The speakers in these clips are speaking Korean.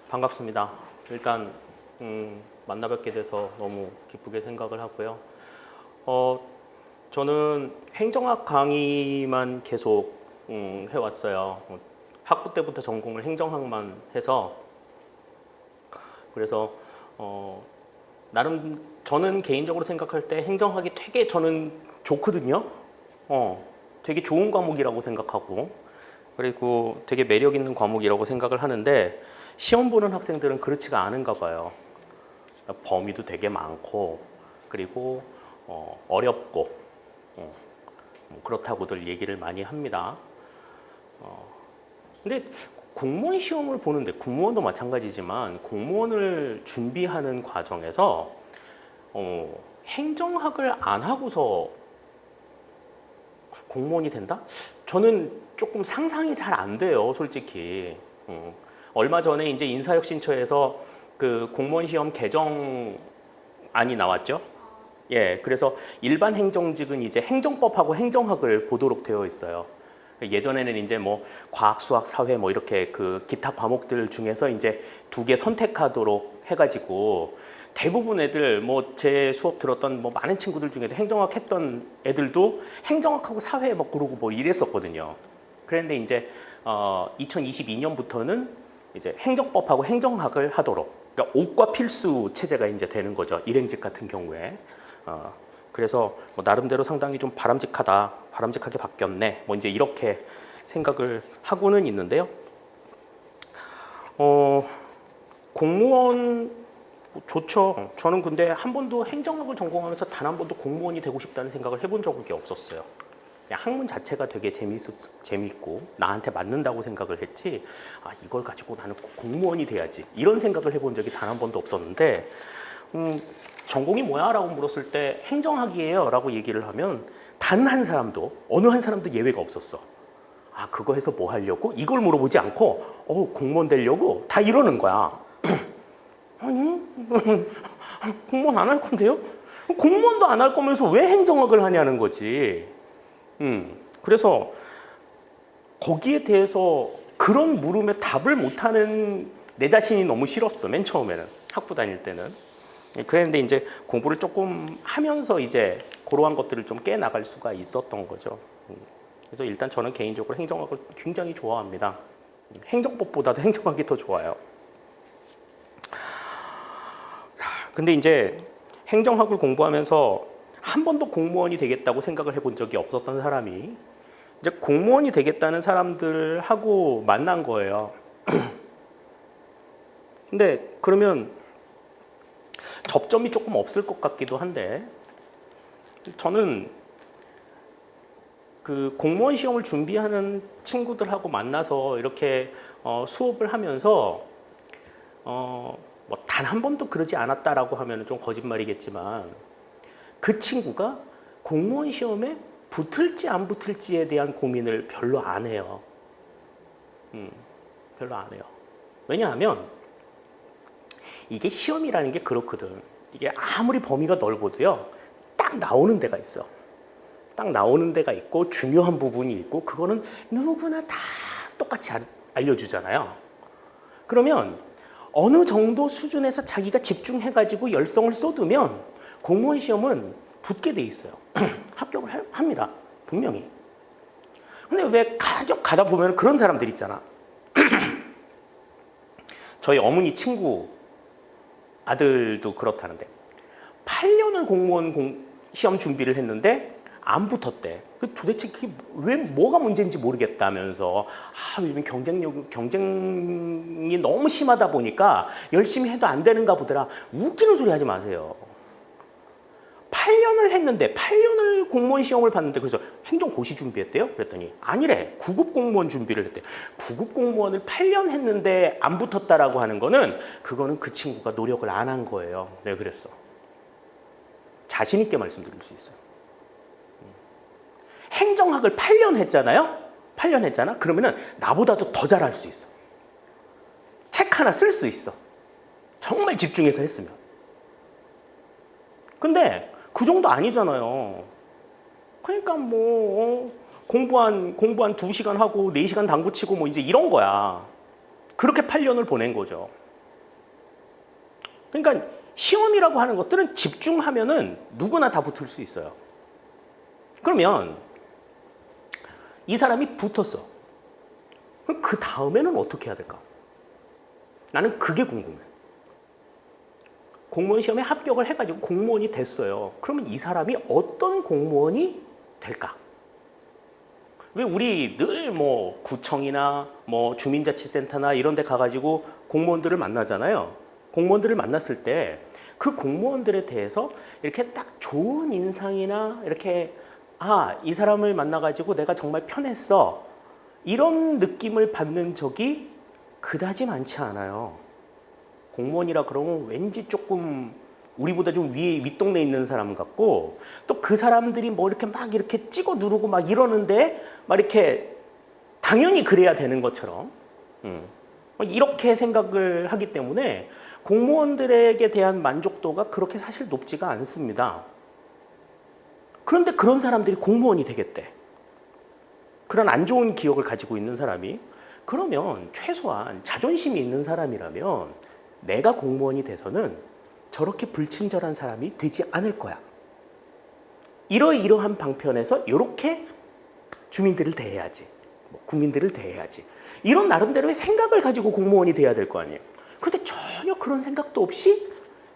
반갑습니다. 일단 만나 뵙게 돼서 너무 기쁘게 생각을 하고요. 저는 행정학 강의만 계속 해왔어요. 학부 때부터 전공을 행정학만 해서 그래서 나름 저는 개인적으로 생각할 때 행정학이 되게 저는 좋거든요. 되게 좋은 과목이라고 생각하고 그리고 되게 매력 있는 과목이라고 생각을 하는데 시험 보는 학생들은 그렇지가 않은가 봐요. 범위도 되게 많고 그리고 어렵고 그렇다고들 얘기를 많이 합니다. 근데 공무원 시험을 보는데 공무원도 마찬가지지만 공무원을 준비하는 과정에서 행정학을 안 하고서 공무원이 된다? 저는 조금 상상이 잘 안 돼요, 솔직히. 얼마 전에 이제 인사혁신처에서 그 공무원 시험 개정안이 나왔죠. 예, 그래서 일반 행정직은 이제 행정법하고 행정학을 보도록 되어 있어요. 예전에는 이제 뭐 과학, 수학, 사회 뭐 이렇게 그 기타 과목들 중에서 이제 2개 선택하도록 해가지고 대부분 애들 뭐 제 수업 들었던 뭐 많은 친구들 중에도 행정학 했던 애들도 행정학하고 사회 뭐 그러고 뭐 이랬었거든요. 그런데 이제 2022년부터는 이제 행정법하고 행정학을 하도록, 그러니까 옥과 필수 체제가 이제 되는 거죠. 일행직 같은 경우에. 그래서 뭐 나름대로 상당히 좀 바람직하게 바뀌었네. 뭐 이제 이렇게 생각을 하고는 있는데요. 공무원 좋죠. 저는 근데 한 번도 행정학을 전공하면서 단 한 번도 공무원이 되고 싶다는 생각을 해본 적이 없었어요. 그냥 학문 자체가 되게 재밌고 나한테 맞는다고 생각을 했지, 이걸 가지고 나는 공무원이 돼야지 이런 생각을 해본 적이 단 한 번도 없었는데 전공이 뭐야? 라고 물었을 때 행정학이에요 라고 얘기를 하면 단 한 사람도, 어느 한 사람도 예외가 없었어. 그거 해서 뭐 하려고? 이걸 물어보지 않고 공무원 되려고? 다 이러는 거야. 아니 공무원 안 할 건데요? 공무원도 안 할 거면서 왜 행정학을 하냐는 거지. 그래서 거기에 대해서 그런 물음에 답을 못하는 내 자신이 너무 싫었어. 맨 처음에는 학부 다닐 때는. 그랬는데 이제 공부를 조금 하면서 이제 그러한 것들을 좀 깨나갈 수가 있었던 거죠. 그래서 일단 저는 개인적으로 행정학을 굉장히 좋아합니다. 행정법보다도 행정학이 더 좋아요. 근데 이제 행정학을 공부하면서 한 번도 공무원이 되겠다고 생각을 해본 적이 없었던 사람이 이제 공무원이 되겠다는 사람들하고 만난 거예요. 근데 그러면 접점이 조금 없을 것 같기도 한데, 저는 그 공무원 시험을 준비하는 친구들하고 만나서 이렇게 수업을 하면서 뭐 단 한 번도 그러지 않았다라고 하면 좀 거짓말이겠지만 그 친구가 공무원 시험에 붙을지 안 붙을지에 대한 고민을 별로 안 해요. 별로 안 해요. 왜냐하면 이게 시험이라는 게 그렇거든. 이게 아무리 범위가 넓어도요, 딱 나오는 데가 있어. 딱 나오는 데가 있고 중요한 부분이 있고 그거는 누구나 다 똑같이 알려주잖아요. 그러면 어느 정도 수준에서 자기가 집중해가지고 열성을 쏟으면 공무원 시험은 붙게 돼 있어요. 합격을 합니다. 분명히. 근데 왜 가다 보면 그런 사람들 있잖아. 저희 어머니 친구 아들도 그렇다는데 8년을 공무원 시험 준비를 했는데 안 붙었대. 도대체 그게 왜 뭐가 문제인지 모르겠다면서 요즘 경쟁이 너무 심하다 보니까 열심히 해도 안 되는가 보더라. 웃기는 소리 하지 마세요. 8년을 했는데 8년을 공무원 시험을 봤는데 그래서 행정고시 준비했대요? 그랬더니 아니래. 9급 공무원 준비를 했대. 9급 공무원을 8년 했는데 안 붙었다라고 하는 거는 그거는 그 친구가 노력을 안 한 거예요. 내가 그랬어. 자신 있게 말씀드릴 수 있어요. 행정학을 8년 했잖아요? 8년 했잖아? 그러면은 나보다도 더 잘할 수 있어. 책 하나 쓸 수 있어. 정말 집중해서 했으면. 근데 그 정도 아니잖아요. 그러니까 뭐 공부한 2시간 하고 4시간 당구 치고 뭐 이제 이런 거야. 그렇게 8년을 보낸 거죠. 그러니까 시험이라고 하는 것들은 집중하면은 누구나 다 붙을 수 있어요. 그러면 이 사람이 붙었어. 그럼 그 다음에는 어떻게 해야 될까? 나는 그게 궁금해. 공무원 시험에 합격을 해가지고 공무원이 됐어요. 그러면 이 사람이 어떤 공무원이 될까? 왜 우리 늘 뭐 구청이나 뭐 주민자치센터나 이런 데 가가지고 공무원들을 만나잖아요. 공무원들을 만났을 때 그 공무원들에 대해서 이렇게 딱 좋은 인상이나 이렇게 이 사람을 만나가지고 내가 정말 편했어. 이런 느낌을 받는 적이 그다지 많지 않아요. 공무원이라 그러면 왠지 조금 우리보다 좀 위에 윗동네에 있는 사람 같고 또 그 사람들이 뭐 이렇게 막 이렇게 찍어 누르고 막 이러는데 막 이렇게 당연히 그래야 되는 것처럼 이렇게 생각을 하기 때문에 공무원들에게 대한 만족도가 그렇게 사실 높지가 않습니다. 그런데 그런 사람들이 공무원이 되겠대. 그런 안 좋은 기억을 가지고 있는 사람이 그러면 최소한 자존심이 있는 사람이라면 내가 공무원이 돼서는 저렇게 불친절한 사람이 되지 않을 거야. 이러이러한 방편에서 이렇게 주민들을 대해야지. 국민들을 대해야지. 이런 나름대로의 생각을 가지고 공무원이 돼야 될 거 아니에요. 근데 전혀 그런 생각도 없이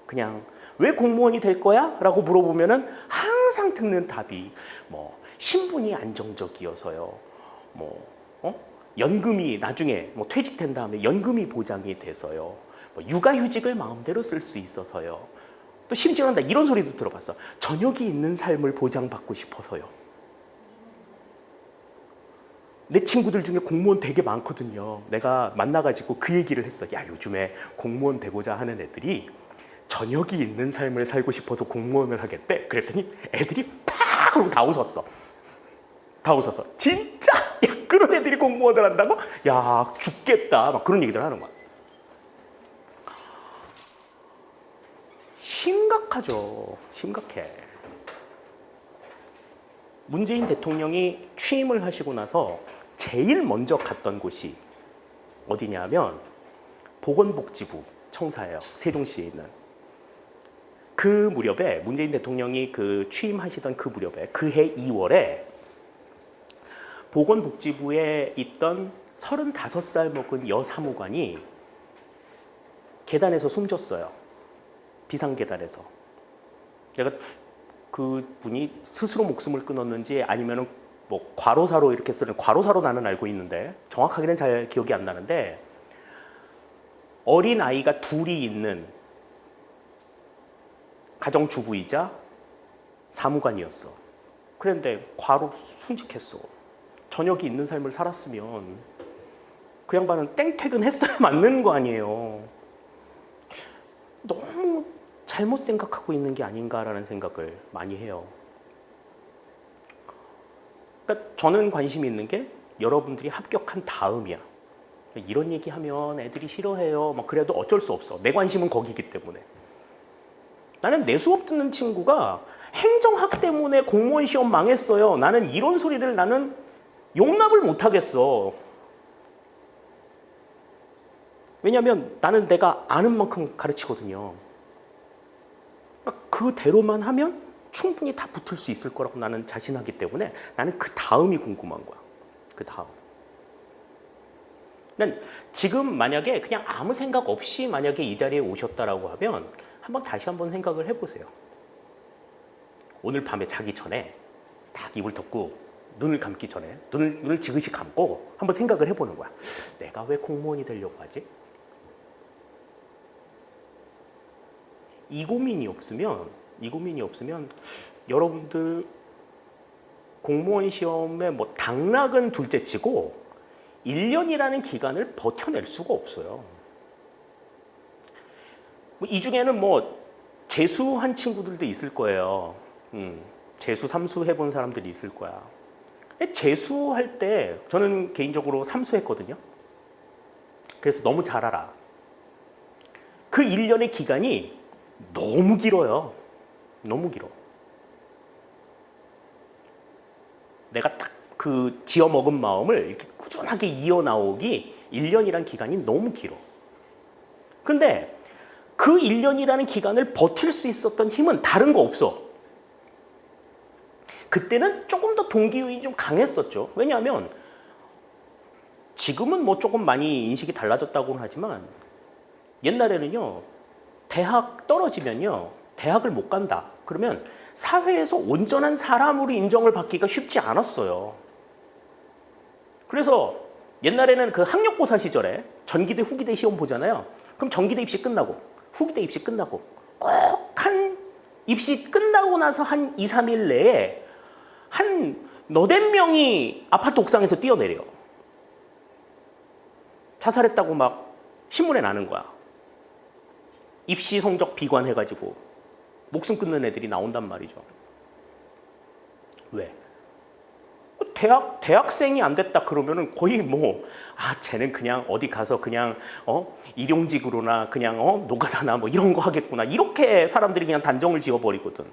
그냥 왜 공무원이 될 거야? 라고 물어보면은 항상 듣는 답이 뭐 신분이 안정적이어서요. 연금이 나중에 뭐 퇴직된 다음에 연금이 보장이 돼서요. 육아휴직을 마음대로 쓸 수 있어서요. 또 심지어는 나 이런 소리도 들어봤어. 저녁이 있는 삶을 보장받고 싶어서요. 내 친구들 중에 공무원 되게 많거든요. 내가 만나가지고 그 얘기를 했어. 야, 요즘에 공무원 되고자 하는 애들이 저녁이 있는 삶을 살고 싶어서 공무원을 하겠대. 그랬더니 애들이 팍! 그러고 다 웃었어. 다 웃었어. 진짜? 야, 그런 애들이 공무원을 한다고? 야, 죽겠다. 막 그런 얘기들 하는 거야. 심각하죠. 심각해. 문재인 대통령이 취임을 하시고 나서 제일 먼저 갔던 곳이 어디냐면 보건복지부 청사예요. 세종시에 있는. 그 무렵에 문재인 대통령이 그 취임하시던 그 무렵에 그해 2월에 보건복지부에 있던 35살 먹은 여사무관이 계단에서 숨졌어요. 비상계단에서. 내가 그분이 스스로 목숨을 끊었는지 아니면 뭐 과로사로 이렇게 쓰는 과로사로 나는 알고 있는데 정확하게는 잘 기억이 안 나는데 어린 아이가 둘이 있는 가정주부이자 사무관이었어. 그런데 과로 순직했어. 저녁이 있는 삶을 살았으면 그 양반은 땡퇴근 했어야 맞는 거 아니에요. 너무 잘못 생각하고 있는 게 아닌가라는 생각을 많이 해요. 그러니까 저는 관심이 있는 게 여러분들이 합격한 다음이야. 이런 얘기하면 애들이 싫어해요. 막 그래도 어쩔 수 없어. 내 관심은 거기기 때문에. 나는 내 수업 듣는 친구가 행정학 때문에 공무원 시험 망했어요. 나는 이런 소리를 나는 용납을 못 하겠어. 왜냐하면 나는 내가 아는 만큼 가르치거든요. 그대로만 하면 충분히 다 붙을 수 있을 거라고 나는 자신하기 때문에 나는 그 다음이 궁금한 거야. 그 다음. 난 지금 만약에 그냥 아무 생각 없이 만약에 이 자리에 오셨다라고 하면 다시 한번 생각을 해보세요. 오늘 밤에 자기 전에 딱 입을 덮고 눈을 감기 전에 눈을 지그시 감고 한번 생각을 해보는 거야. 내가 왜 공무원이 되려고 하지? 이 고민이 없으면 여러분들 공무원 시험에 뭐 당락은 둘째치고 1년이라는 기간을 버텨낼 수가 없어요. 이 중에는 뭐 재수한 친구들도 있을 거예요. 재수, 삼수 해본 사람들이 있을 거야. 재수할 때 저는 개인적으로 삼수했거든요. 그래서 너무 잘 알아. 그 1년의 기간이 너무 길어요. 너무 길어. 내가 딱 그 지어먹은 마음을 이렇게 꾸준하게 이어나오기 1년이란 기간이 너무 길어. 근데 그 1년이라는 기간을 버틸 수 있었던 힘은 다른 거 없어. 그때는 조금 더 동기유이 좀 강했었죠. 왜냐하면 지금은 뭐 조금 많이 인식이 달라졌다고는 하지만 옛날에는요, 대학 떨어지면요, 대학을 못 간다. 그러면 사회에서 온전한 사람으로 인정을 받기가 쉽지 않았어요. 그래서 옛날에는 그 학력고사 시절에 전기대, 후기대 시험 보잖아요. 그럼 전기대 입시 끝나고 후기대 입시 끝나고 꼭 한 입시 끝나고 나서 한 2, 3일 내에 한 너댓 명이 아파트 옥상에서 뛰어내려. 자살했다고 막 신문에 나는 거야. 입시 성적 비관해가지고 목숨 끊는 애들이 나온단 말이죠. 왜? 대학생이 안 됐다 그러면은 거의 뭐, 쟤는 그냥 어디 가서 그냥, 일용직으로나 그냥, 노가다나 뭐 이런 거 하겠구나. 이렇게 사람들이 그냥 단정을 지어버리거든.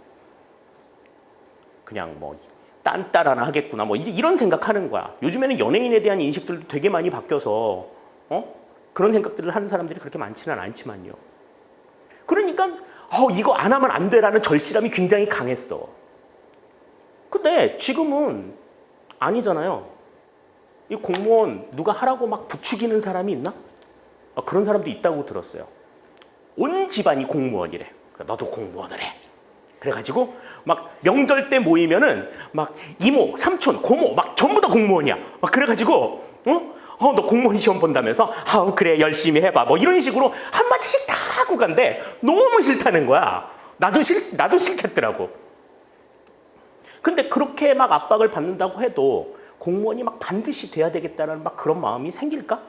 그냥 뭐, 딴따라 하나 하겠구나. 뭐 이런 생각하는 거야. 요즘에는 연예인에 대한 인식들도 되게 많이 바뀌어서, 그런 생각들을 하는 사람들이 그렇게 많지는 않지만요. 그러니까, 이거 안 하면 안 돼라는 절실함이 굉장히 강했어. 근데 지금은 아니잖아요. 이 공무원 누가 하라고 막 부추기는 사람이 있나? 그런 사람도 있다고 들었어요. 온 집안이 공무원이래. 너도 공무원을 해. 그래가지고 막 명절 때 모이면은 막 이모, 삼촌, 고모 막 전부 다 공무원이야. 막 그래가지고 너 공무원 시험 본다면서? 그래 열심히 해봐. 뭐 이런 식으로 한마디씩 다 하고 간대. 너무 싫다는 거야. 나도 싫겠더라고. 근데 그렇게 막 압박을 받는다고 해도 공무원이 막 반드시 돼야 되겠다는 막 그런 마음이 생길까?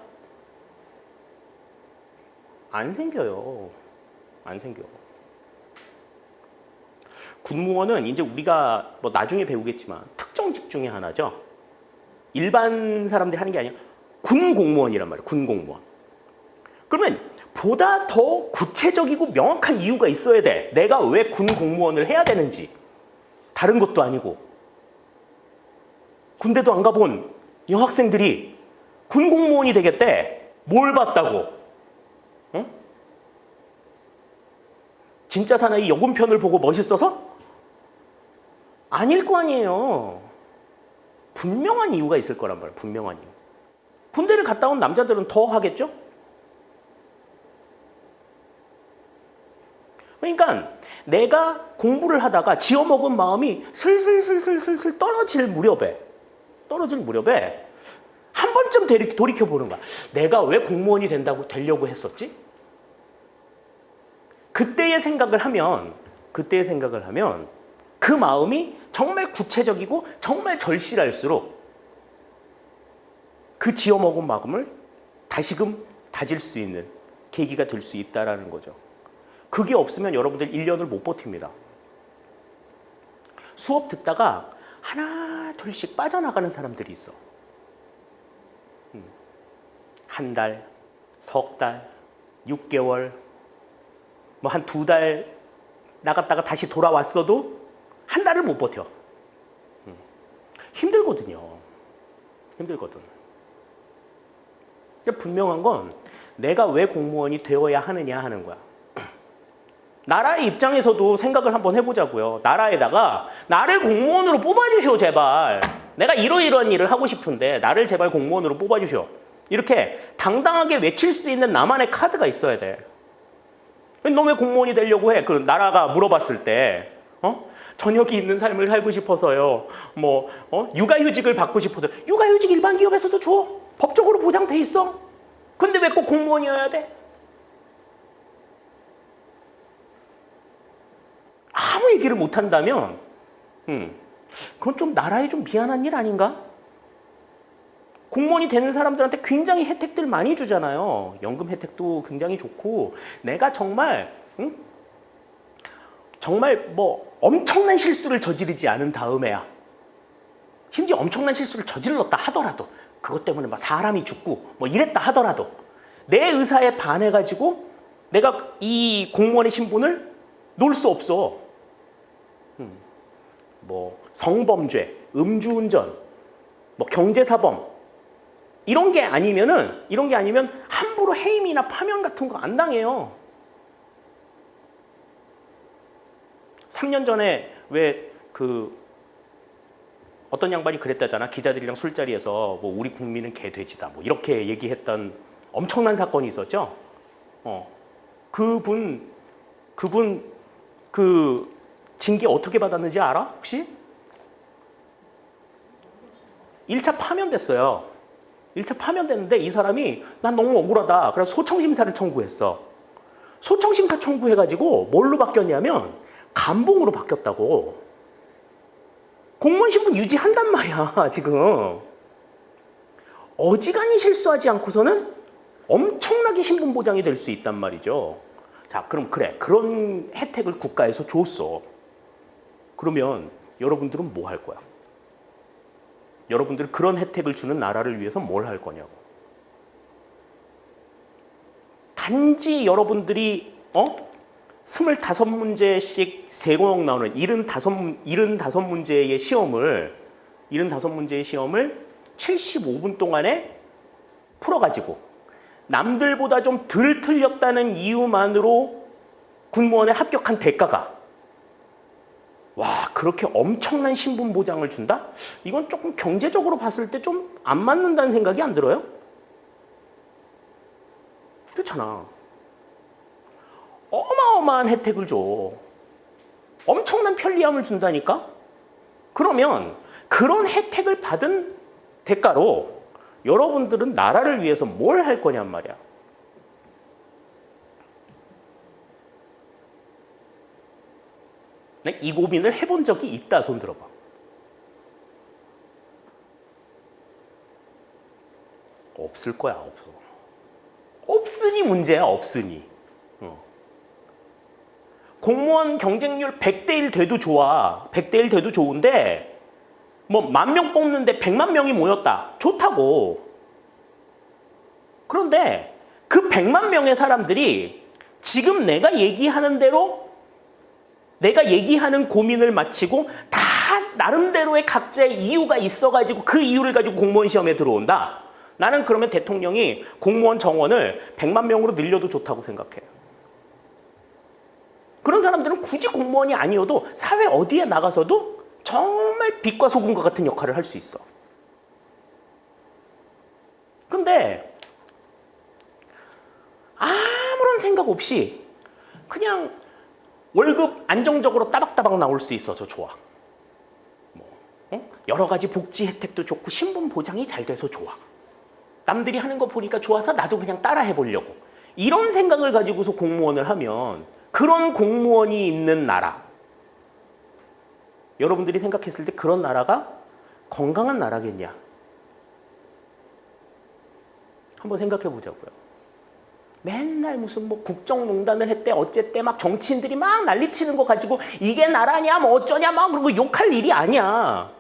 안 생겨요. 안 생겨. 군무원은 이제 우리가 뭐 나중에 배우겠지만 특정직 중에 하나죠. 일반 사람들이 하는 게 아니라 군 공무원이란 말이에요. 군 공무원. 그러면 보다 더 구체적이고 명확한 이유가 있어야 돼. 내가 왜 군 공무원을 해야 되는지. 다른 것도 아니고. 군대도 안 가본 여학생들이 군 공무원이 되겠대. 뭘 봤다고? 진짜 사나이 여군편을 보고 멋있어서? 아닐 거 아니에요. 분명한 이유가 있을 거란 말이에요. 분명한 이유. 군대를 갔다 온 남자들은 더 하겠죠? 그러니까 내가 공부를 하다가 지어먹은 마음이 슬슬 떨어질 무렵에 한 번쯤 돌이켜보는 거야. 내가 왜 공무원이 되려고 했었지? 그때의 생각을 하면 그 마음이 정말 구체적이고 정말 절실할수록 그 지어먹은 마음을 다시금 다질 수 있는 계기가 될 수 있다는 거죠. 그게 없으면 여러분들 1년을 못 버팁니다. 수업 듣다가 하나 둘씩 빠져나가는 사람들이 있어. 한 달, 석 달, 6개월, 뭐 한 2달 나갔다가 다시 돌아왔어도 한 달을 못 버텨. 힘들거든요. 힘들거든. 분명한 건 내가 왜 공무원이 되어야 하느냐 하는 거야. 나라의 입장에서도 생각을 한번 해보자고요. 나라에다가 나를 공무원으로 뽑아주시오 제발. 내가 이러이러한 일을 하고 싶은데 나를 제발 공무원으로 뽑아주시오. 이렇게 당당하게 외칠 수 있는 나만의 카드가 있어야 돼. 너 왜 공무원이 되려고 해? 그 나라가 물어봤을 때 저녁이 있는 삶을 살고 싶어서요. 육아휴직을 받고 싶어서. 육아휴직 일반 기업에서도 줘. 법적으로 보장돼 있어. 근데 왜 꼭 공무원이어야 돼? 아무 얘기를 못 한다면 그건 좀 나라에 좀 미안한 일 아닌가? 공무원이 되는 사람들한테 굉장히 혜택들 많이 주잖아요. 연금 혜택도 굉장히 좋고 내가 정말 뭐 엄청난 실수를 저지르지 않은 다음에야 심지어 엄청난 실수를 저질렀다 하더라도 그것 때문에 막 사람이 죽고 뭐 이랬다 하더라도 내 의사에 반해가지고 내가 이 공무원의 신분을 놓을 수 없어. 뭐 성범죄, 음주운전, 뭐 경제사범 이런 게 아니면 함부로 해임이나 파면 같은 거 안 당해요. 3년 전에 왜 어떤 양반이 그랬다잖아. 기자들이랑 술자리에서 뭐 우리 국민은 개돼지다 뭐 이렇게 얘기했던 엄청난 사건이 있었죠. 그분 그 징계 어떻게 받았는지 알아? 혹시? 1차 파면됐어요. 1차 파면됐는데 이 사람이 난 너무 억울하다. 그래서 소청심사를 청구했어. 소청심사 청구해가지고 뭘로 바뀌었냐면 감봉으로 바뀌었다고. 공무원 신분 유지한단 말이야 지금. 어지간히 실수하지 않고서는 엄청나게 신분 보장이 될 수 있단 말이죠. 자, 그럼 그래. 그런 혜택을 국가에서 줬어. 그러면 여러분들은 뭐 할 거야? 여러분들은 그런 혜택을 주는 나라를 위해서 뭘 할 거냐고. 단지 여러분들이 25문제씩 세고역 나오는 75문제의 시험을 75분 동안에 풀어가지고 남들보다 좀 덜 틀렸다는 이유만으로 군무원에 합격한 대가가 와, 그렇게 엄청난 신분 보장을 준다? 이건 조금 경제적으로 봤을 때 좀 안 맞는다는 생각이 안 들어요? 그렇잖아. 어마어마한 혜택을 줘. 엄청난 편리함을 준다니까? 그러면 그런 혜택을 받은 대가로 여러분들은 나라를 위해서 뭘 할 거냔 말이야. 이 고민을 해본 적이 있다. 손 들어봐. 없을 거야. 없어. 없으니 문제야. 없으니. 공무원 경쟁률 100대 1 돼도 좋아. 100대 1 돼도 좋은데 뭐 10,000명 뽑는데 100만 명이 모였다. 좋다고. 그런데 그 100만 명의 사람들이 지금 내가 얘기하는 대로 내가 얘기하는 고민을 마치고 다 나름대로의 각자의 이유가 있어가지고 그 이유를 가지고 공무원 시험에 들어온다. 나는 그러면 대통령이 공무원 정원을 100만 명으로 늘려도 좋다고 생각해요. 그런 사람들은 굳이 공무원이 아니어도 사회 어디에 나가서도 정말 빛과 소금과 같은 역할을 할 수 있어. 근데 아무런 생각 없이 그냥 월급 안정적으로 따박따박 나올 수 있어서 좋아. 여러 가지 복지 혜택도 좋고 신분 보장이 잘 돼서 좋아. 남들이 하는 거 보니까 좋아서 나도 그냥 따라 해보려고. 이런 생각을 가지고서 공무원을 하면 그런 공무원이 있는 나라. 여러분들이 생각했을 때 그런 나라가 건강한 나라겠냐? 한번 생각해 보자고요. 맨날 무슨 뭐 국정농단을 했대 어쨌대 막 정치인들이 막 난리치는 거 가지고 이게 나라냐 뭐 어쩌냐 막 그러고 욕할 일이 아니야.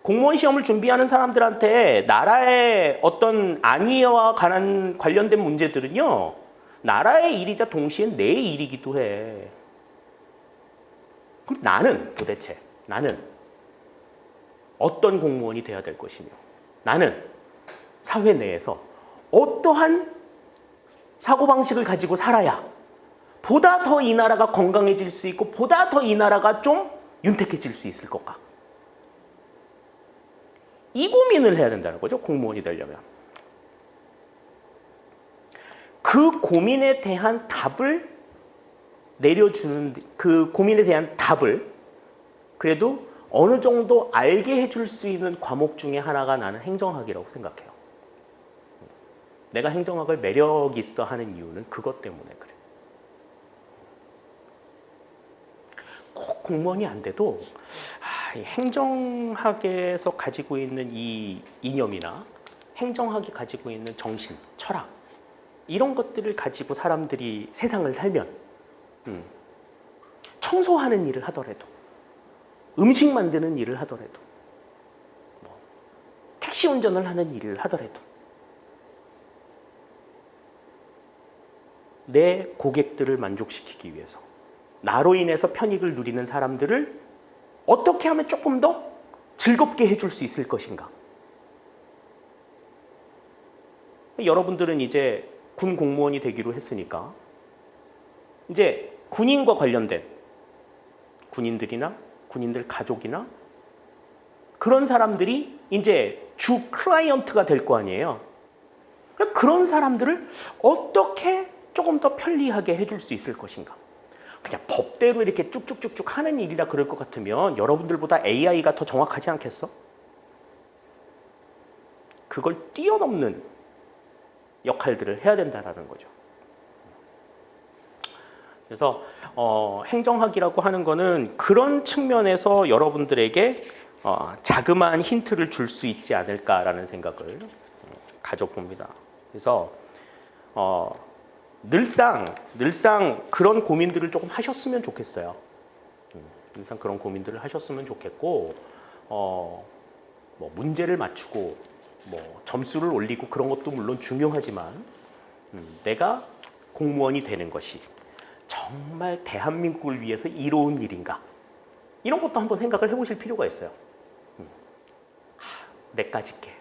공무원 시험을 준비하는 사람들한테 나라의 어떤 안위와 관련된 문제들은요, 나라의 일이자 동시에 내 일이기도 해. 그럼 나는 어떤 공무원이 돼야 될 것이며, 나는 사회 내에서 어떠한 사고방식을 가지고 살아야 보다 더 이 나라가 건강해질 수 있고 보다 더 이 나라가 좀 윤택해질 수 있을 것까. 이 고민을 해야 된다는 거죠. 공무원이 되려면. 그 고민에 대한 답을 내려주는, 그 고민에 대한 답을 그래도 어느 정도 알게 해줄 수 있는 과목 중에 하나가 나는 행정학이라고 생각해요. 내가 행정학을 매력 있어 하는 이유는 그것 때문에 그래. 꼭 공무원이 안 돼도 행정학에서 가지고 있는 이 이념이나 행정학이 가지고 있는 정신, 철학 이런 것들을 가지고 사람들이 세상을 살면 청소하는 일을 하더라도 음식 만드는 일을 하더라도 택시 운전을 하는 일을 하더라도 내 고객들을 만족시키기 위해서 나로 인해서 편익을 누리는 사람들을 어떻게 하면 조금 더 즐겁게 해줄 수 있을 것인가. 여러분들은 이제 군 공무원이 되기로 했으니까 이제 군인과 관련된 군인들이나 군인들 가족이나 그런 사람들이 이제 주 클라이언트가 될 거 아니에요. 그런 사람들을 어떻게 조금 더 편리하게 해줄 수 있을 것인가. 그냥 법대로 이렇게 쭉쭉쭉쭉 하는 일이라 그럴 것 같으면 여러분들보다 AI가 더 정확하지 않겠어? 그걸 뛰어넘는 역할들을 해야 된다는 거죠. 그래서 행정학이라고 하는 거는 그런 측면에서 여러분들에게 자그마한 힌트를 줄 수 있지 않을까라는 생각을 가져봅니다. 그래서 늘상 그런 고민들을 조금 하셨으면 좋겠어요. 늘상 그런 고민들을 하셨으면 좋겠고, 뭐 문제를 맞추고, 뭐 점수를 올리고 그런 것도 물론 중요하지만, 내가 공무원이 되는 것이 정말 대한민국을 위해서 이로운 일인가? 이런 것도 한번 생각을 해보실 필요가 있어요. 내까짓 게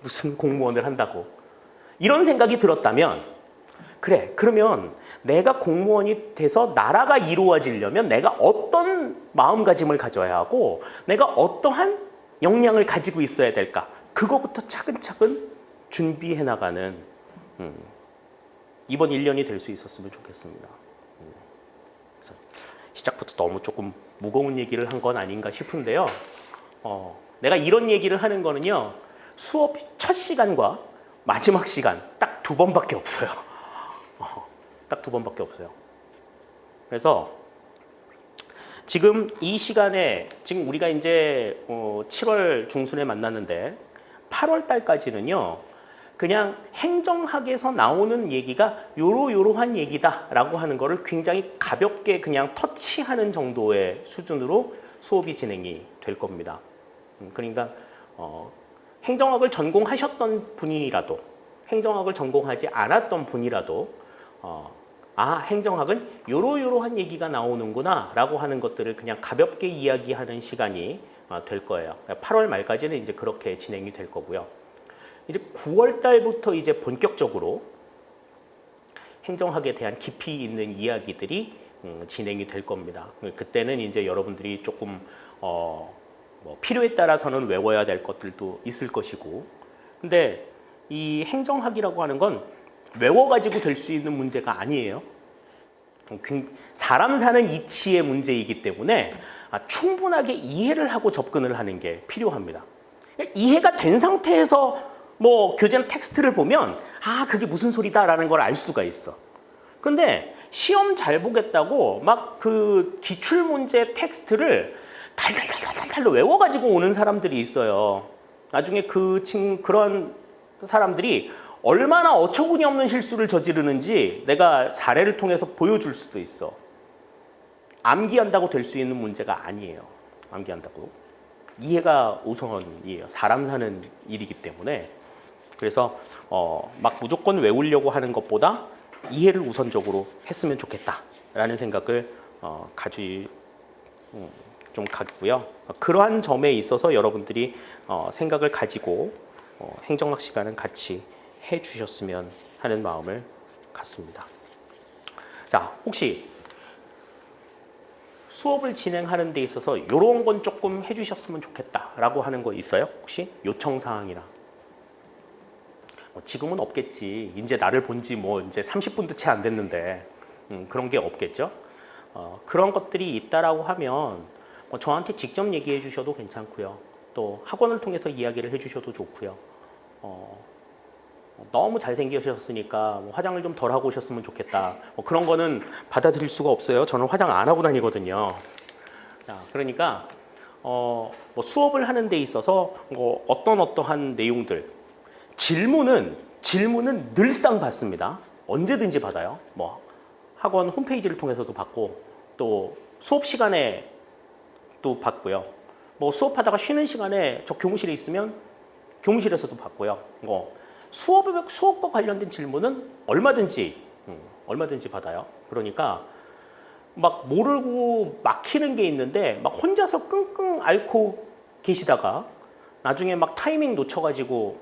무슨 공무원을 한다고 이런 생각이 들었다면, 그래, 그러면 내가 공무원이 돼서 나라가 이루어지려면 내가 어떤 마음가짐을 가져야 하고 내가 어떠한 역량을 가지고 있어야 될까? 그거부터 차근차근 준비해 나가는 이번 1년이 될 수 있었으면 좋겠습니다. 그래서 시작부터 너무 조금 무거운 얘기를 한 건 아닌가 싶은데요. 내가 이런 얘기를 하는 거는요, 수업 첫 시간과 마지막 시간 딱 두 번밖에 없어요. 딱 두 번밖에 없어요. 그래서 지금 이 시간에 지금 우리가 이제 7월 중순에 만났는데 8월 달까지는요, 그냥 행정학에서 나오는 얘기가 요러요러한 얘기다라고 하는 거를 굉장히 가볍게 그냥 터치하는 정도의 수준으로 수업이 진행이 될 겁니다. 그러니까 행정학을 전공하셨던 분이라도 행정학을 전공하지 않았던 분이라도 행정학은 요러요러한 얘기가 나오는구나 라고 하는 것들을 그냥 가볍게 이야기하는 시간이 될 거예요. 8월 말까지는 이제 그렇게 진행이 될 거고요. 이제 9월 달부터 이제 본격적으로 행정학에 대한 깊이 있는 이야기들이 진행이 될 겁니다. 그때는 이제 여러분들이 조금 뭐 필요에 따라서는 외워야 될 것들도 있을 것이고, 근데 이 행정학이라고 하는 건 외워가지고 될 수 있는 문제가 아니에요. 사람 사는 이치의 문제이기 때문에 충분하게 이해를 하고 접근을 하는 게 필요합니다. 이해가 된 상태에서 뭐 교재나 텍스트를 보면 그게 무슨 소리다라는 걸 알 수가 있어. 근데 시험 잘 보겠다고 막 그 기출문제 텍스트를 달달달달달 외워가지고 오는 사람들이 있어요. 나중에 그런 사람들이 얼마나 어처구니 없는 실수를 저지르는지 내가 사례를 통해서 보여줄 수도 있어. 암기한다고 될 수 있는 문제가 아니에요. 암기한다고. 이해가 우선이에요. 사람 사는 일이기 때문에. 그래서 막 무조건 외우려고 하는 것보다 이해를 우선적으로 했으면 좋겠다라는 생각을 좀 갖고요. 그러한 점에 있어서 여러분들이 생각을 가지고 행정학 시간은 같이 해주셨으면 하는 마음을 갖습니다. 자, 혹시 수업을 진행하는 데 있어서 이런 건 조금 해주셨으면 좋겠다라고 하는 거 있어요? 혹시 요청사항이나? 지금은 없겠지. 이제 나를 본 지 뭐 이제 30분도 채 안 됐는데 그런 게 없겠죠? 그런 것들이 있다라고 하면 저한테 직접 얘기해 주셔도 괜찮고요. 또 학원을 통해서 이야기를 해주셔도 좋고요. 너무 잘생기셨으니까 화장을 좀 덜 하고 오셨으면 좋겠다. 그런 거는 받아들일 수가 없어요. 저는 화장 안 하고 다니거든요. 그러니까 뭐 수업을 하는 데 있어서 어떠한 내용들, 질문은 늘상 받습니다. 언제든지 받아요. 뭐 학원 홈페이지를 통해서도 받고 또 수업 시간에 또 받고요. 뭐 수업하다가 쉬는 시간에 저 교무실에 있으면 교무실에서도 받고요. 수업과 관련된 질문은 얼마든지 받아요. 그러니까 막 모르고 막히는 게 있는데 막 혼자서 끙끙 앓고 계시다가 나중에 막 타이밍 놓쳐가지고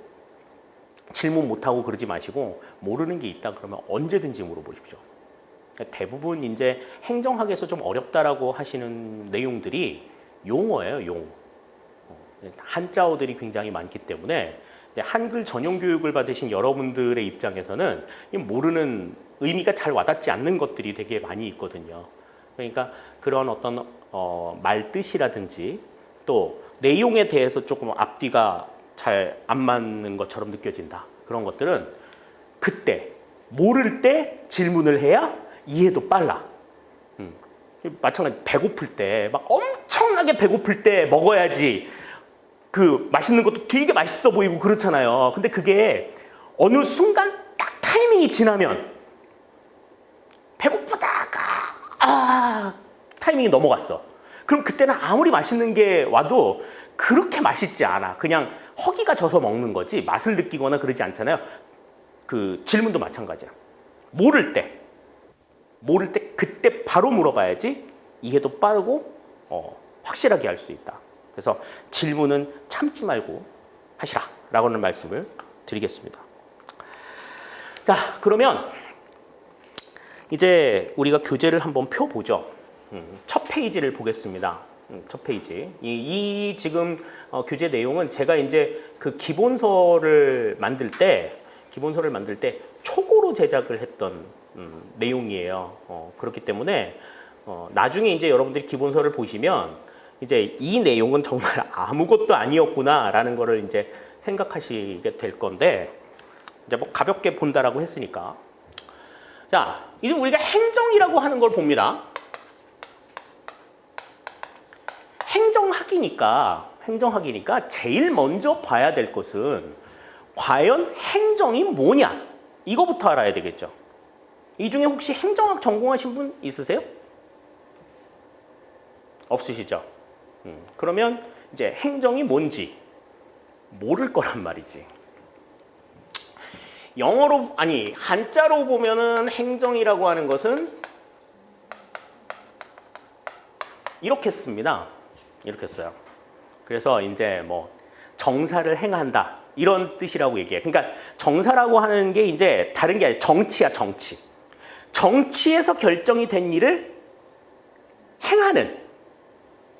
질문 못하고 그러지 마시고 모르는 게 있다 그러면 언제든지 물어보십시오. 대부분 이제 행정학에서 좀 어렵다라고 하시는 내용들이 용어예요, 용. 한자어들이 굉장히 많기 때문에 한글 전용 교육을 받으신 여러분들의 입장에서는 모르는 의미가 잘 와닿지 않는 것들이 되게 많이 있거든요. 그러니까 그런 어떤 말뜻이라든지 또 내용에 대해서 조금 앞뒤가 잘 안 맞는 것처럼 느껴진다. 그런 것들은 그때 모를 때 질문을 해야 이해도 빨라. 마찬가지 배고플 때 막 엄청나게 배고플 때 먹어야지 그 맛있는 것도 되게 맛있어 보이고 그렇잖아요. 근데 그게 어느 순간 딱 타이밍이 지나면 배고프다가 타이밍이 넘어갔어. 그럼 그때는 아무리 맛있는 게 와도 그렇게 맛있지 않아. 그냥 허기가 져서 먹는 거지 맛을 느끼거나 그러지 않잖아요. 그 질문도 마찬가지야. 모를 때 그때 바로 물어봐야지 이해도 빠르고 확실하게 할 수 있다. 그래서 질문은 참지 말고 하시라 라고는 말씀을 드리겠습니다. 자, 그러면 이제 우리가 교재를 한번 펴보죠. 첫 페이지를 보겠습니다. 첫 페이지. 이 지금 교재 내용은 제가 이제 그 기본서를 만들 때 초고로 제작을 했던 내용이에요. 그렇기 때문에 나중에 이제 여러분들이 기본서를 보시면 이제 이 내용은 정말 아무것도 아니었구나라는 거를 이제 생각하시게 될 건데 이제 뭐 가볍게 본다라고 했으니까 자, 이제 우리가 행정이라고 하는 걸 봅니다. 행정학이니까 제일 먼저 봐야 될 것은 과연 행정이 뭐냐? 이거부터 알아야 되겠죠. 이 중에 혹시 행정학 전공하신 분 있으세요? 없으시죠? 그러면 이제 행정이 뭔지 모를 거란 말이지. 한자로 보면은 행정이라고 하는 것은 이렇게 씁니다. 이렇게 써요. 그래서 이제 뭐 정사를 행한다 이런 뜻이라고 얘기해. 그러니까 정사라고 하는 게 이제 다른 게 아니라 정치야, 정치. 정치에서 결정이 된 일을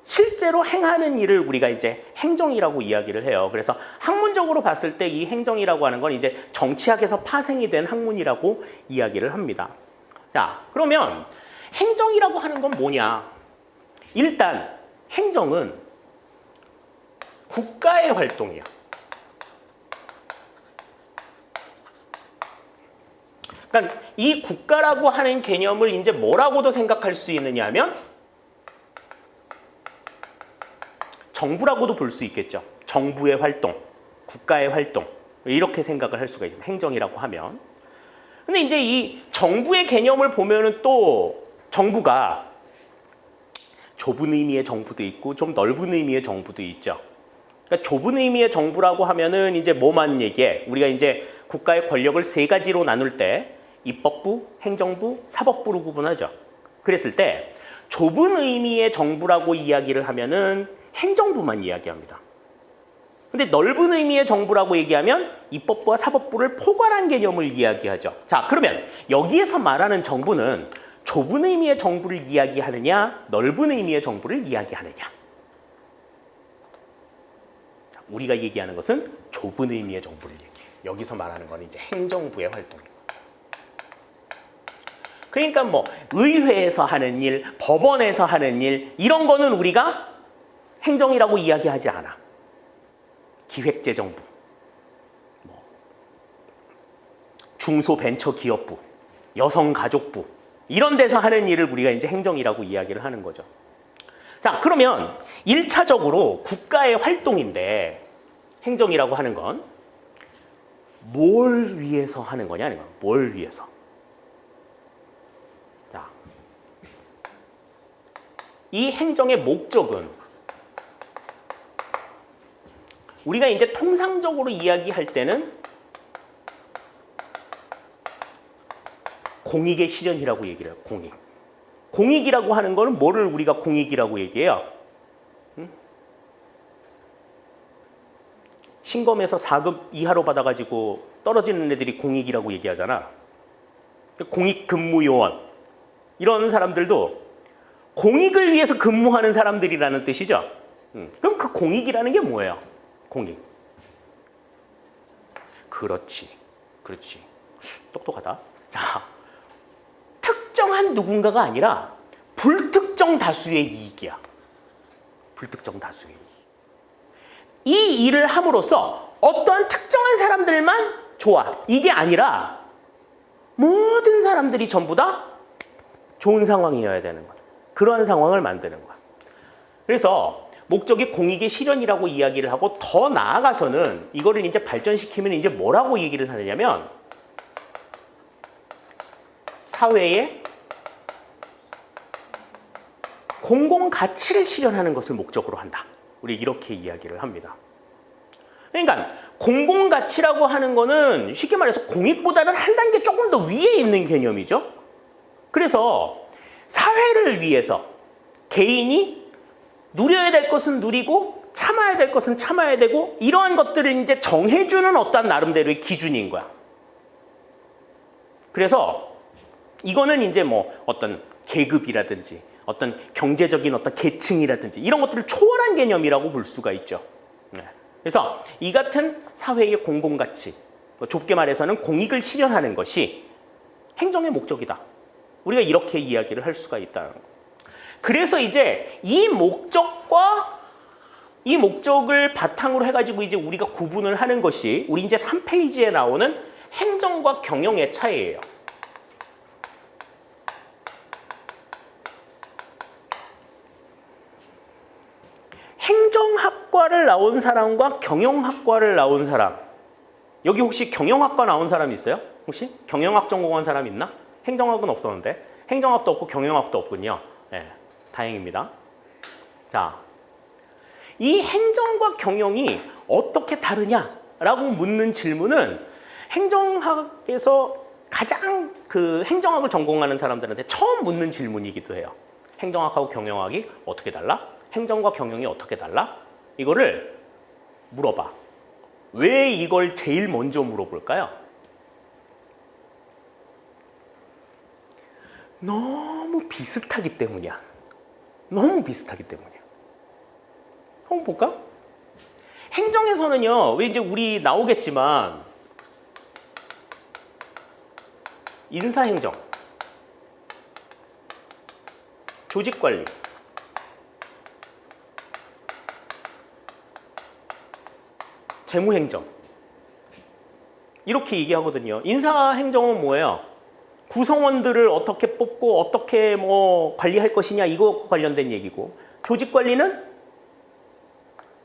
실제로 행하는 일을 우리가 이제 행정이라고 이야기를 해요. 그래서 학문적으로 봤을 때 이 행정이라고 하는 건 이제 정치학에서 파생이 된 학문이라고 이야기를 합니다. 자, 그러면 행정이라고 하는 건 뭐냐? 일단 행정은 국가의 활동이야. 그러니까 이 국가라고 하는 개념을 이제 뭐라고도 생각할 수 있느냐 하면 정부라고도 볼 수 있겠죠. 정부의 활동, 국가의 활동 이렇게 생각을 할 수가 있습니다. 행정이라고 하면. 근데 이제 이 정부의 개념을 보면은 또 정부가 좁은 의미의 정부도 있고 좀 넓은 의미의 정부도 있죠. 그러니까 좁은 의미의 정부라고 하면은 이제 뭐만 얘기해? 우리가 이제 국가의 권력을 세 가지로 나눌 때 입법부, 행정부, 사법부로 구분하죠. 그랬을 때 좁은 의미의 정부라고 이야기를 하면은 행정부만 이야기합니다. 근데 넓은 의미의 정부라고 얘기하면 입법부와 사법부를 포괄한 개념을 이야기하죠. 자, 그러면 여기에서 말하는 정부는 좁은 의미의 정부를 이야기하느냐, 넓은 의미의 정부를 이야기하느냐. 자, 우리가 얘기하는 것은 좁은 의미의 정부를 얘기해요. 여기서 말하는 건 이제 행정부의 활동이고. 그러니까 뭐 의회에서 하는 일, 법원에서 하는 일 이런 거는 우리가 행정이라고 이야기하지 않아. 기획재정부, 중소벤처기업부, 여성가족부 이런 데서 하는 일을 우리가 이제 행정이라고 이야기를 하는 거죠. 자, 그러면 1차적으로 국가의 활동인데 행정이라고 하는 건 뭘 위해서 하는 거냐? 아니면 뭘 위해서? 자, 이 행정의 목적은 우리가 이제 통상적으로 이야기할 때는 공익의 실현이라고 얘기를 해요. 공익. 공익이라고 하는 거는 뭐를 우리가 공익이라고 얘기해요? 신검에서 4급 이하로 받아가지고 떨어지는 애들이 공익이라고 얘기하잖아. 공익근무요원. 이런 사람들도 공익을 위해서 근무하는 사람들이라는 뜻이죠. 그럼 그 공익이라는 게 뭐예요? 공익. 그렇지. 똑똑하다. 자, 특정한 누군가가 아니라 불특정 다수의 이익이야. 불특정 다수의 이익. 이 일을 함으로써 어떠한 특정한 사람들만 좋아. 이게 아니라 모든 사람들이 전부 다 좋은 상황이어야 되는 거야. 그러한 상황을 만드는 거야. 그래서 목적이 공익의 실현이라고 이야기를 하고 더 나아가서는 이거를 이제 발전시키면 이제 뭐라고 얘기를 하느냐면 사회의 공공 가치를 실현하는 것을 목적으로 한다. 우리 이렇게 이야기를 합니다. 그러니까 공공 가치라고 하는 거는 쉽게 말해서 공익보다는 한 단계 조금 더 위에 있는 개념이죠. 그래서 사회를 위해서 개인이 누려야 될 것은 누리고 참아야 될 것은 참아야 되고 이러한 것들을 이제 정해주는 어떤 나름대로의 기준인 거야. 그래서 이거는 이제 뭐 어떤 계급이라든지 어떤 경제적인 어떤 계층이라든지 이런 것들을 초월한 개념이라고 볼 수가 있죠. 그래서 이 같은 사회의 공공가치, 좁게 말해서는 공익을 실현하는 것이 행정의 목적이다. 우리가 이렇게 이야기를 할 수가 있다는 거. 그래서 이제 이 목적을 바탕으로 해가지고 이제 우리가 구분을 하는 것이 우리 이제 3페이지에 나오는 행정과 경영의 차이예요. 행정학과를 나온 사람과 경영학과를 나온 사람. 여기 혹시 경영학과 나온 사람 있어요? 혹시? 경영학 전공한 사람 있나? 행정학은 없었는데. 행정학도 없고 경영학도 없군요. 네, 다행입니다. 자, 이 행정과 경영이 어떻게 다르냐라고 묻는 질문은 행정학에서 가장 그 행정학을 전공하는 사람들한테 처음 묻는 질문이기도 해요. 행정학하고 경영학이 어떻게 달라? 행정과 경영이 어떻게 달라? 이거를 물어봐. 왜 이걸 제일 먼저 물어볼까요? 너무 비슷하기 때문이야. 너무 비슷하기 때문이야. 한번 볼까? 행정에서는요, 왜 이제 우리 나오겠지만 인사행정, 조직관리, 재무행정 이렇게 얘기하거든요. 인사행정은 뭐예요? 구성원들을 어떻게 뽑고 어떻게 뭐 관리할 것이냐 이거 관련된 얘기고, 조직관리는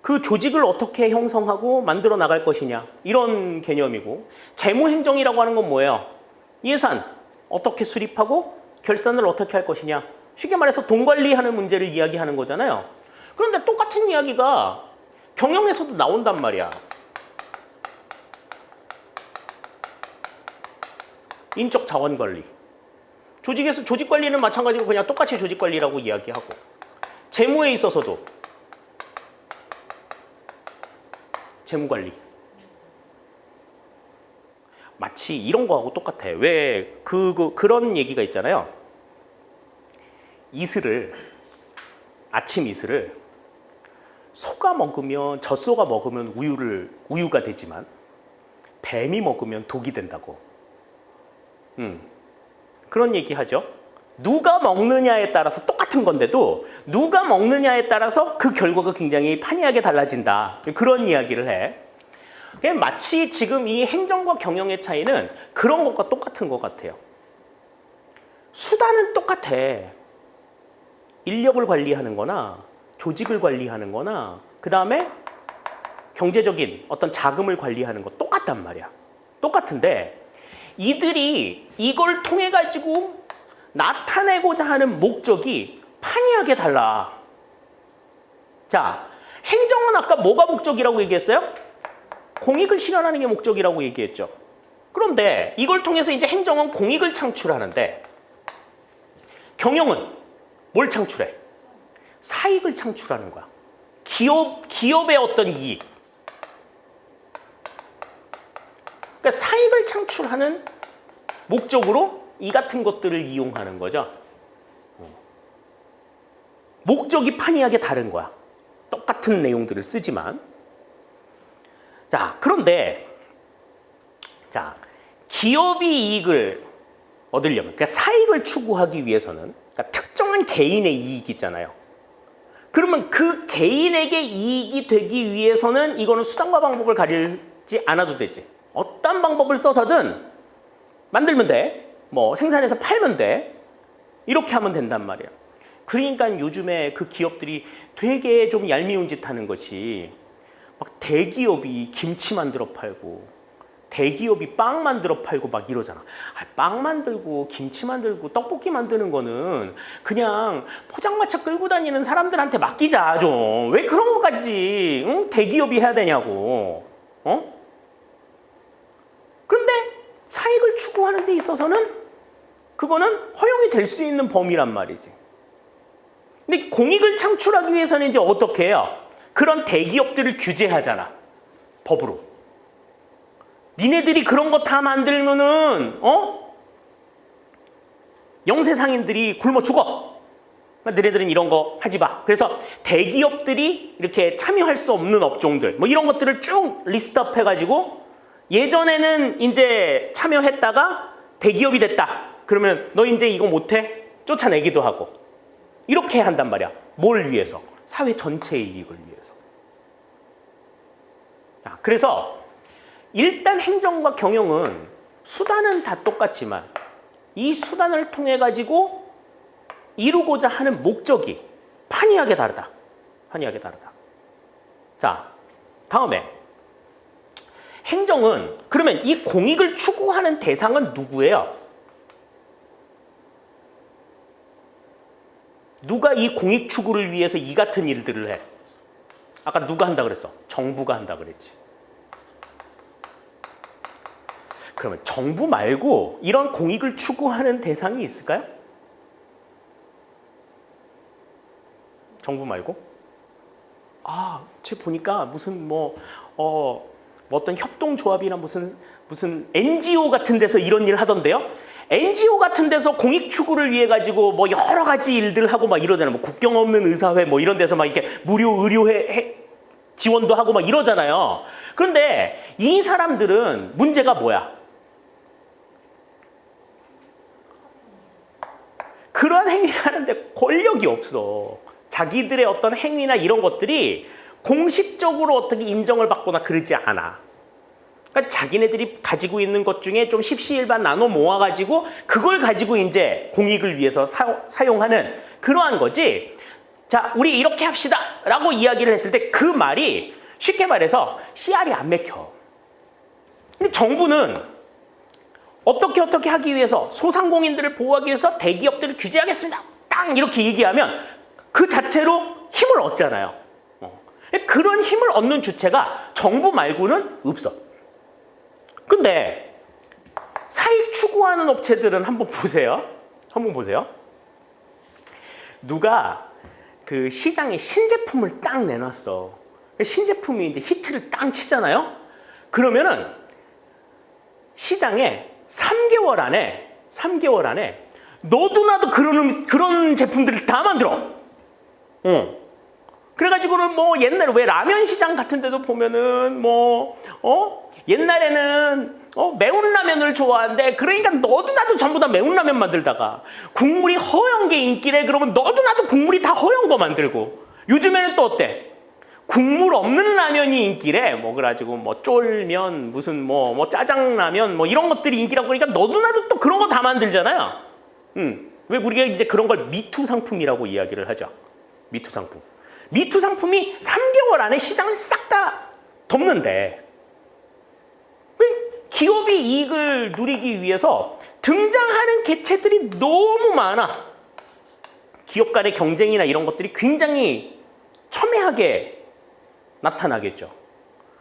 그 조직을 어떻게 형성하고 만들어 나갈 것이냐 이런 개념이고, 재무행정이라고 하는 건 뭐예요? 예산 어떻게 수립하고 결산을 어떻게 할 것이냐, 쉽게 말해서 돈 관리하는 문제를 이야기하는 거잖아요. 그런데 똑같은 이야기가 경영에서도 나온단 말이야. 인적 자원 관리. 조직에서 조직 관리는 마찬가지로 그냥 똑같이 조직 관리라고 이야기하고, 재무에 있어서도 재무 관리. 마치 이런 거하고 똑같아. 왜 그런 얘기가 있잖아요. 아침 이슬을 소가 먹으면, 젖소가 먹으면 우유가 되지만 뱀이 먹으면 독이 된다고. 그런 얘기 하죠. 누가 먹느냐에 따라서 똑같은 건데도 누가 먹느냐에 따라서 그 결과가 굉장히 판이하게 달라진다. 그런 이야기를 해. 마치 지금 이 행정과 경영의 차이는 그런 것과 똑같은 것 같아요. 수단은 똑같아. 인력을 관리하는 거나 조직을 관리하는 거나 그 다음에 경제적인 어떤 자금을 관리하는 거 똑같단 말이야. 똑같은데 이들이 이걸 통해 가지고 나타내고자 하는 목적이 판이하게 달라. 자, 행정은 아까 뭐가 목적이라고 얘기했어요? 공익을 실현하는 게 목적이라고 얘기했죠. 그런데 이걸 통해서 이제 행정은 공익을 창출하는데, 경영은 뭘 창출해? 사익을 창출하는 거야. 기업의 어떤 이익. 그러니까 사익을 창출하는 목적으로 이 같은 것들을 이용하는 거죠. 목적이 판이하게 다른 거야. 똑같은 내용들을 쓰지만. 자, 그런데 자, 기업이 이익을 얻으려면, 그러니까 사익을 추구하기 위해서는, 그러니까 특정한 개인의 이익이잖아요. 그러면 그 개인에게 이익이 되기 위해서는 이거는 수단과 방법을 가리지 않아도 되지. 어떤 방법을 써서든 만들면 돼. 뭐 생산해서 팔면 돼. 이렇게 하면 된단 말이야. 그러니까 요즘에 그 기업들이 되게 좀 얄미운 짓 하는 것이, 막 대기업이 김치 만들어 팔고 대기업이 빵 만들어 팔고 막 이러잖아. 빵 만들고 김치 만들고 떡볶이 만드는 거는 그냥 포장마차 끌고 다니는 사람들한테 맡기자 좀. 왜 그런 것까지 응? 대기업이 해야 되냐고. 그런데 사익을 추구하는 데 있어서는 그거는 허용이 될 수 있는 범위란 말이지. 근데 공익을 창출하기 위해서는 이제 어떻게 해요? 그런 대기업들을 규제하잖아. 법으로. 니네들이 그런 거 다 만들면은 영세상인들이 굶어 죽어. 너네들은 이런 거 하지 마. 그래서 대기업들이 이렇게 참여할 수 없는 업종들 뭐 이런 것들을 쭉 리스트업 해가지고, 예전에는 이제 참여했다가 대기업이 됐다. 그러면 너 이제 이거 못해? 쫓아내기도 하고. 이렇게 한단 말이야. 뭘 위해서? 사회 전체의 이익을 위해서. 그래서 일단 행정과 경영은 수단은 다 똑같지만 이 수단을 통해 가지고 이루고자 하는 목적이 판이하게 다르다. 판이하게 다르다. 자, 다음에 행정은, 그러면 이 공익을 추구하는 대상은 누구예요? 누가 이 공익 추구를 위해서 이 같은 일들을 해? 아까 누가 한다 그랬어? 정부가 한다 그랬지. 그러면 정부 말고 이런 공익을 추구하는 대상이 있을까요? 정부 말고? 쟤 보니까 무슨 어떤 협동조합이나 무슨 NGO 같은 데서 이런 일 하던데요? NGO 같은 데서 공익 추구를 위해 가지고 뭐 여러 가지 일들 하고 막 이러잖아요. 뭐 국경 없는 의사회 뭐 이런 데서 막 이렇게 무료 의료 지원도 하고 막 이러잖아요. 그런데 이 사람들은 문제가 뭐야? 그런 행위를 하는데 권력이 없어. 자기들의 어떤 행위나 이런 것들이 공식적으로 어떻게 인정을 받거나 그러지 않아. 그러니까 자기네들이 가지고 있는 것 중에 좀 십시일반 나눠 모아가지고 그걸 가지고 이제 공익을 위해서 사용하는 그러한 거지. 자, 우리 이렇게 합시다 라고 이야기를 했을 때 그 말이 쉽게 말해서 씨알이 안 맥혀. 근데 정부는 어떻게 하기 위해서, 소상공인들을 보호하기 위해서 대기업들을 규제하겠습니다. 딱 이렇게 얘기하면 그 자체로 힘을 얻잖아요. 그런 힘을 얻는 주체가 정부 말고는 없어. 근데 사익 추구하는 업체들은 한번 보세요. 누가 그 시장에 신제품을 딱 내놨어. 신제품이 이제 히트를 딱 치잖아요. 그러면은 시장에 3개월 안에 너도 나도 그런 제품들을 다 만들어. 그래가지고는 뭐 옛날에 왜 라면 시장 같은 데도 보면은 옛날에는 매운 라면을 좋아하는데, 그러니까 너도 나도 전부 다 매운 라면 만들다가 국물이 허연 게 인기래. 그러면 너도 나도 국물이 다 허연 거 만들고, 요즘에는 또 어때? 국물 없는 라면이 인기래. 그래가지고 쫄면, 무슨 짜장라면 이런 것들이 인기라고. 그러니까 너도 나도 또 그런 거 다 만들잖아요. 왜 우리가 이제 그런 걸 미투 상품이라고 이야기를 하죠. 미투 상품. 미투 상품이 3개월 안에 시장을 싹 다 덮는데, 기업이 이익을 누리기 위해서 등장하는 개체들이 너무 많아. 기업 간의 경쟁이나 이런 것들이 굉장히 첨예하게 나타나겠죠.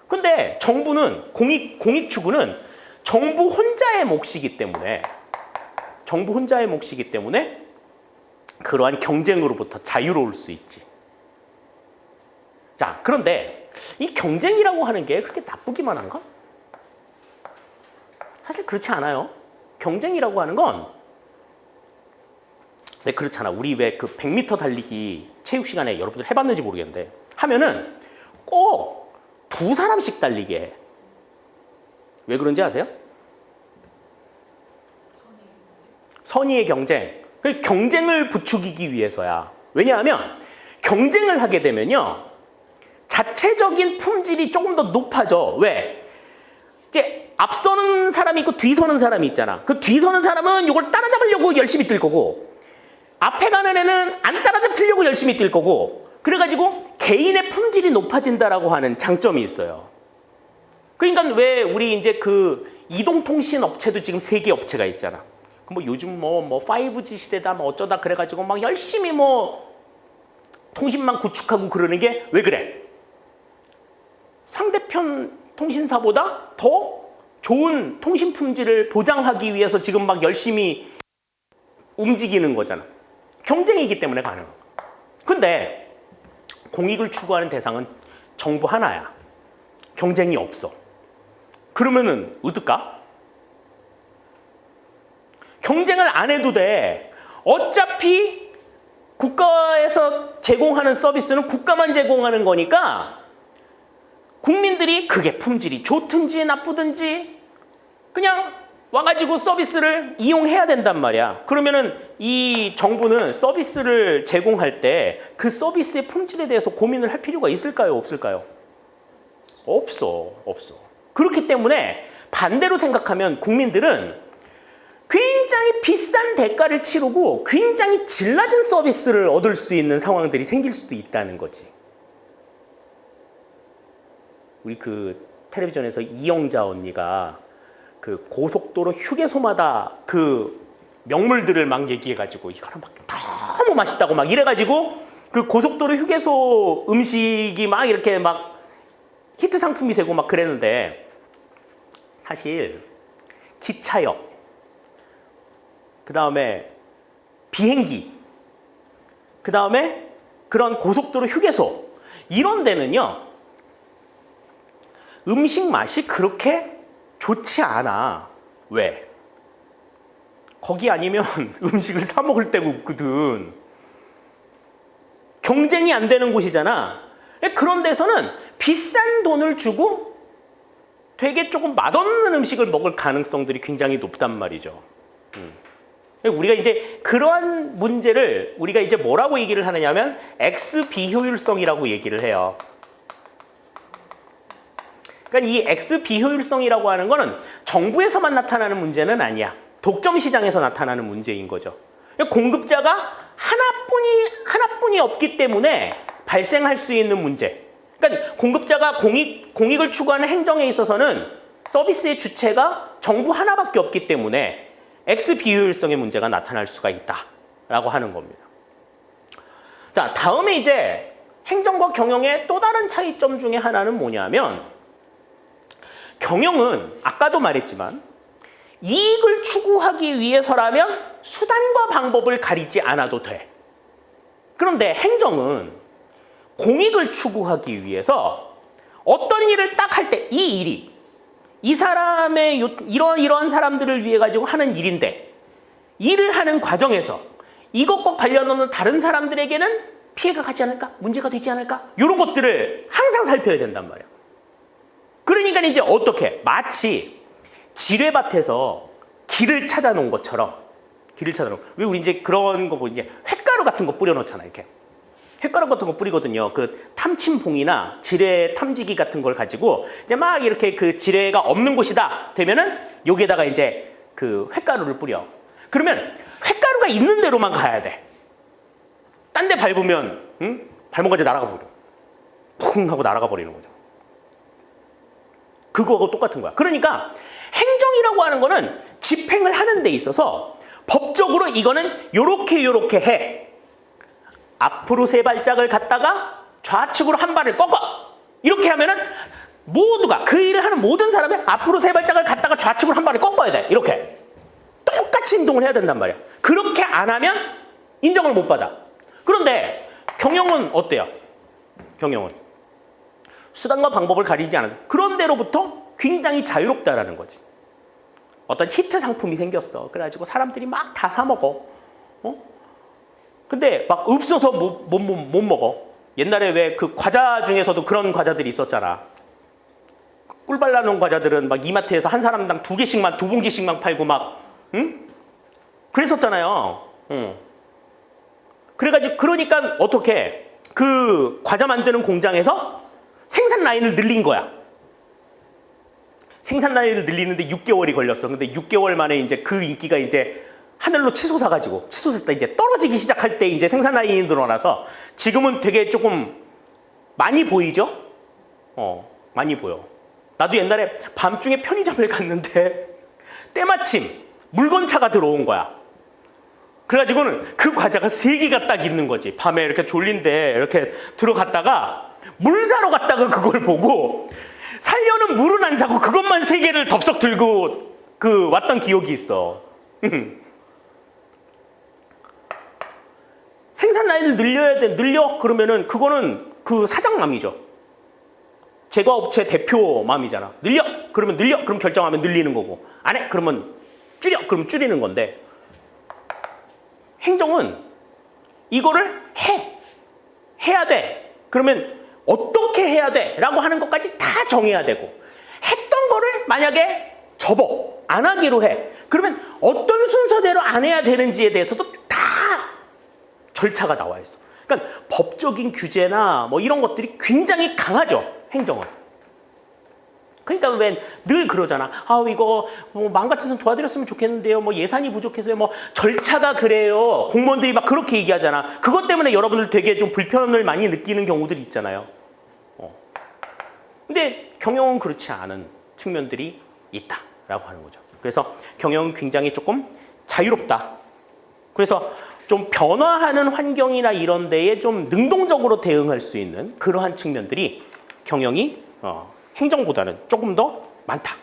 근데 정부는, 공익 추구는 정부 혼자의 몫이기 때문에 그러한 경쟁으로부터 자유로울 수 있지. 자, 그런데 이 경쟁이라고 하는 게 그렇게 나쁘기만 한가? 사실 그렇지 않아요. 경쟁이라고 하는 건 네, 그렇잖아. 우리 왜 그 100m 달리기 체육 시간에 여러분들 해봤는지 모르겠는데 하면은 꼭 두 사람씩 달리게 해. 왜 그런지 아세요? 선의의 경쟁. 그 경쟁을 부추기기 위해서야. 왜냐하면 경쟁을 하게 되면요, 자체적인 품질이 조금 더 높아져. 왜? 이제 앞서는 사람이 있고 뒤서는 사람이 있잖아. 그 뒤서는 사람은 이걸 따라잡으려고 열심히 뛸 거고, 앞에 가는 애는 안 따라잡히려고 열심히 뛸 거고, 그래가지고 개인의 품질이 높아진다라고 하는 장점이 있어요. 그러니까 왜 우리 이제 그 이동통신 업체도 지금 3개 업체가 있잖아. 뭐 요즘 뭐 5G 시대다 뭐 어쩌다 그래가지고 막 열심히 뭐 통신망 구축하고 그러는 게 왜 그래? 상대편 통신사보다 더 좋은 통신 품질을 보장하기 위해서 지금 막 열심히 움직이는 거잖아. 경쟁이기 때문에 가능한 거야. 근데 공익을 추구하는 대상은 정부 하나야. 경쟁이 없어. 그러면은 어떨까? 경쟁을 안 해도 돼. 어차피 국가에서 제공하는 서비스는 국가만 제공하는 거니까 국민들이 그게 품질이 좋든지 나쁘든지 그냥 와가지고 서비스를 이용해야 된단 말이야. 그러면은 이 정부는 서비스를 제공할 때 그 서비스의 품질에 대해서 고민을 할 필요가 있을까요? 없을까요? 없어. 그렇기 때문에 반대로 생각하면 국민들은 굉장히 비싼 대가를 치르고 굉장히 질 낮은 서비스를 얻을 수 있는 상황들이 생길 수도 있다는 거지. 우리 그 텔레비전에서 이영자 언니가 그 고속도로 휴게소마다 그 명물들을 막 얘기해가지고 이거는 막 너무 맛있다고 막 이래가지고 그 고속도로 휴게소 음식이 막 이렇게 막 히트 상품이 되고 막 그랬는데, 사실 기차역, 그 다음에 비행기, 그 다음에 그런 고속도로 휴게소 이런 데는요, 음식 맛이 그렇게 좋지 않아. 왜? 거기 아니면 음식을 사 먹을 데가 없거든. 경쟁이 안 되는 곳이잖아. 그런 데서는 비싼 돈을 주고 되게 조금 맛없는 음식을 먹을 가능성들이 굉장히 높단 말이죠. 우리가 이제 그러한 문제를 우리가 이제 뭐라고 얘기를 하느냐면 X 비효율성이라고 얘기를 해요. 그러니까 이 X 비효율성이라고 하는 거는 정부에서만 나타나는 문제는 아니야. 독점 시장에서 나타나는 문제인 거죠. 공급자가 하나뿐이 없기 때문에 발생할 수 있는 문제. 그러니까 공급자가 공익을 추구하는 행정에 있어서는 서비스의 주체가 정부 하나밖에 없기 때문에 X 비효율성의 문제가 나타날 수가 있다라고 하는 겁니다. 자, 다음에 이제 행정과 경영의 또 다른 차이점 중에 하나는 뭐냐면, 경영은 아까도 말했지만 이익을 추구하기 위해서라면 수단과 방법을 가리지 않아도 돼. 그런데 행정은 공익을 추구하기 위해서 어떤 일을 딱 할 때 이 일이 이 사람의 이러한 사람들을 위해 가지고 하는 일인데, 일을 하는 과정에서 이것과 관련 없는 다른 사람들에게는 피해가 가지 않을까? 문제가 되지 않을까? 이런 것들을 항상 살펴야 된단 말이야. 그러니까 이제 어떻게? 마치 지뢰밭에서 길을 찾아놓은 것처럼, 왜 우리 이제 그런 거 보니 횟가루 같은 거 뿌려놓잖아, 이렇게. 횟가루 같은 거 뿌리거든요. 그 탐침봉이나 지뢰 탐지기 같은 걸 가지고 이제 막 이렇게 그 지뢰가 없는 곳이다 되면은 여기에다가 이제 그 횟가루를 뿌려. 그러면 횟가루가 있는 데로만 가야 돼. 딴 데 밟으면 발목까지 날아가 버려. 쿵 하고 날아가 버리는 거죠. 그거하고 똑같은 거야. 그러니까 행정이라고 하는 거는 집행을 하는 데 있어서 법적으로 이거는 요렇게 해. 앞으로 3발짝을 갔다가 좌측으로 한 발을 꺾어. 이렇게 하면은 모두가 그 일을 하는 모든 사람이 앞으로 3발짝을 갔다가 좌측으로 한 발을 꺾어야 돼. 이렇게 똑같이 행동을 해야 된단 말이야. 그렇게 안 하면 인정을 못 받아. 그런데 경영은 어때요? 경영은 수단과 방법을 가리지 않은 그런 데로부터 굉장히 자유롭다라는 거지. 어떤 히트 상품이 생겼어. 그래가지고 사람들이 막 다 사 먹어. 근데 막 없어서 못 먹어. 옛날에 왜 그 과자 중에서도 그런 과자들이 있었잖아. 꿀 발라놓은 과자들은 막 이마트에서 한 사람당 2개씩만, 2봉지씩만 팔고 막, 응? 그랬었잖아요. 응. 그래가지고, 그러니까 어떻게 그 과자 만드는 공장에서 생산 라인을 늘린 거야. 생산 라인을 늘리는데 6개월이 걸렸어. 근데 6개월 만에 이제 그 인기가 이제 하늘로 치솟아가지고, 치솟았다 이제 떨어지기 시작할 때 이제 생산 라인이 늘어나서 지금은 되게 조금 많이 보이죠? 많이 보여. 나도 옛날에 밤중에 편의점을 갔는데 때마침 물건차가 들어온 거야. 그래가지고는 그 과자가 3개가 딱 있는 거지. 밤에 이렇게 졸린데 이렇게 들어갔다가 물 사러 갔다가 그걸 보고 살려는 물은 안 사고 그것만 3개를 덥석 들고 그 왔던 기억이 있어. 생산 라인을 늘려야 돼. 늘려? 그러면은 그거는 그 사장 맘이죠. 제과업체 대표 맘이잖아. 늘려? 그러면 늘려? 그럼 결정하면 늘리는 거고. 안 해? 그러면 줄여? 그럼 줄이는 건데. 행정은 이거를 해야 돼. 그러면 어떻게 해야 돼? 라고 하는 것까지 다 정해야 되고, 했던 거를 만약에 접어. 안 하기로 해. 그러면 어떤 순서대로 안 해야 되는지에 대해서도 다 절차가 나와 있어. 그러니까 법적인 규제나 뭐 이런 것들이 굉장히 강하죠. 행정은. 그러니까 왜 늘 그러잖아. 아, 이거 뭐 마음 같아서 도와드렸으면 좋겠는데요. 뭐 예산이 부족해서요. 뭐 절차가 그래요. 공무원들이 막 그렇게 얘기하잖아. 그것 때문에 여러분들 되게 좀 불편을 많이 느끼는 경우들이 있잖아요. 근데 경영은 그렇지 않은 측면들이 있다라고 하는 거죠. 그래서 경영은 굉장히 조금 자유롭다. 그래서 좀 변화하는 환경이나 이런 데에 좀 능동적으로 대응할 수 있는 그러한 측면들이 경영이 행정보다는 조금 더 많다.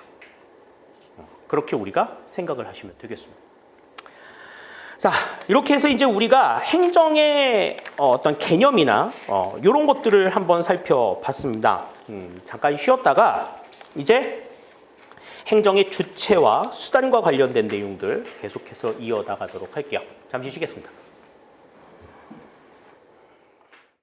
그렇게 우리가 생각을 하시면 되겠습니다. 자, 이렇게 해서 이제 우리가 행정의 어떤 개념이나 이런 것들을 한번 살펴봤습니다. 잠깐 쉬었다가 이제 행정의 주체와 수단과 관련된 내용들 계속해서 이어나가도록 할게요. 잠시 쉬겠습니다.